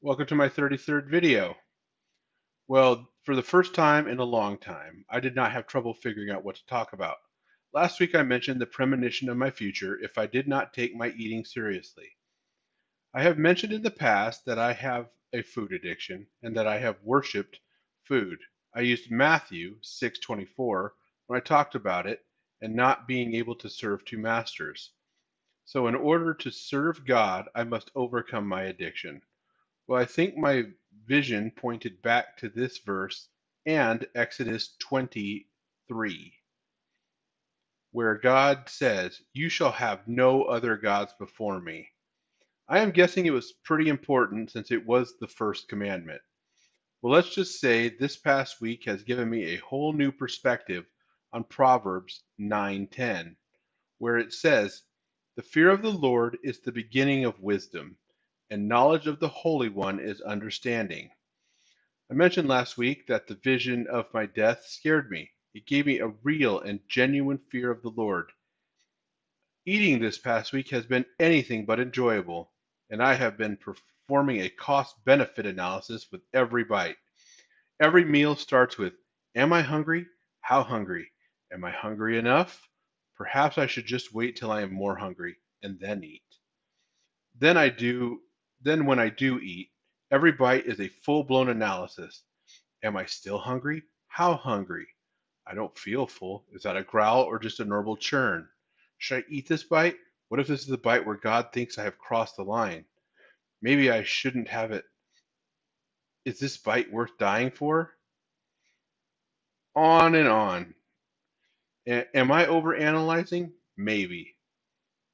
Welcome to my 33rd video. Well, for the first time in a long time, I did not have trouble figuring out what to talk about. Last week I mentioned the premonition of my future if I did not take my eating seriously. I have mentioned in the past that I have a food addiction and that I have worshipped food. I used Matthew 6:24 when I talked about it and not being able to serve two masters. So in order to serve God, I must overcome my addiction. Well, I think my vision pointed back to this verse and Exodus 23, where God says, "You shall have no other gods before me." I am guessing it was pretty important since it was the first commandment. Well, let's just say this past week has given me a whole new perspective on Proverbs 9:10, where it says, "The fear of the Lord is the beginning of wisdom, and knowledge of the Holy One is understanding." I mentioned last week that the vision of my death scared me. It gave me a real and genuine fear of the Lord. Eating this past week has been anything but enjoyable, and I have been performing a cost-benefit analysis with every bite. Every meal starts with, "Am I hungry? How hungry? Am I hungry enough? Perhaps I should just wait till I am more hungry and then eat." Then I do then when I do eat, every bite is a full-blown analysis. Am I still hungry? How hungry? I don't feel full. Is that a growl or just a normal churn? Should I eat this bite? What if this is the bite where God thinks I have crossed the line? Maybe I shouldn't have it. Is this bite worth dying for? On and on. Am I overanalyzing? Maybe.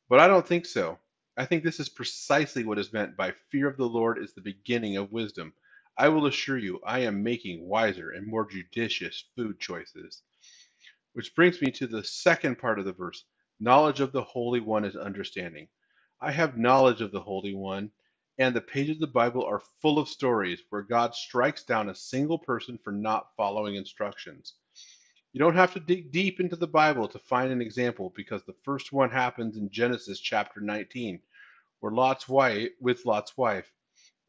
But I don't think so. I think this is precisely what is meant by fear of the Lord is the beginning of wisdom. I will assure you, I am making wiser and more judicious food choices. Which brings me to the second part of the verse. Knowledge of the Holy One is understanding. I have knowledge of the Holy One, and the pages of the Bible are full of stories where God strikes down a single person for not following instructions. You don't have to dig deep into the Bible to find an example because the first one happens in Genesis chapter 19, where Lot's wife.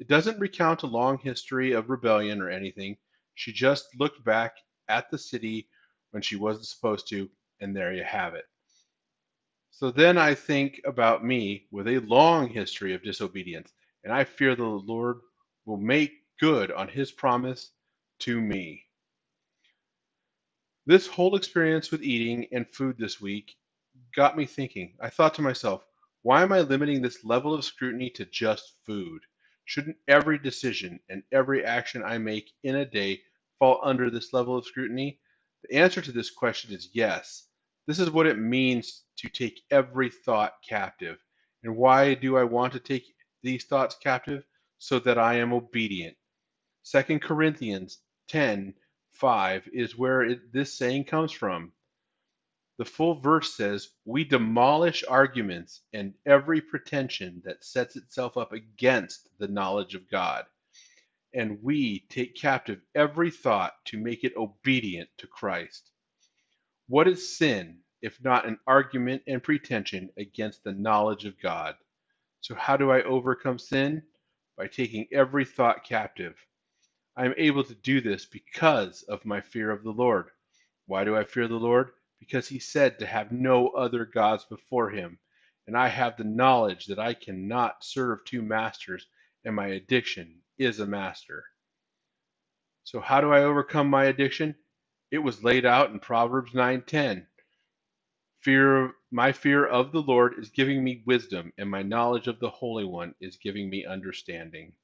It doesn't recount a long history of rebellion or anything. She just looked back at the city when she wasn't supposed to, and there you have it. So then I think about me with a long history of disobedience, and I fear the Lord will make good on his promise to me. This whole experience with eating and food this week got me thinking. I thought to myself, why am I limiting this level of scrutiny to just food? Shouldn't every decision and every action I make in a day fall under this level of scrutiny? The answer to this question is yes. This is what it means to take every thought captive. And why do I want to take these thoughts captive? So that I am obedient. 2 Corinthians 10:5 is where this saying comes from. The full verse says, "We demolish arguments and every pretension that sets itself up against the knowledge of God, and we take captive every thought to make it obedient to Christ." What is sin if not an argument and pretension against the knowledge of God? So how do I overcome sin? By taking every thought captive. I am able to do this because of my fear of the Lord. Why do I fear the Lord? Because he said to have no other gods before him, and I have the knowledge that I cannot serve two masters, and my addiction is a master. So how do I overcome my addiction? It was laid out in Proverbs 9:10. My fear of the Lord is giving me wisdom, and my knowledge of the Holy One is giving me understanding.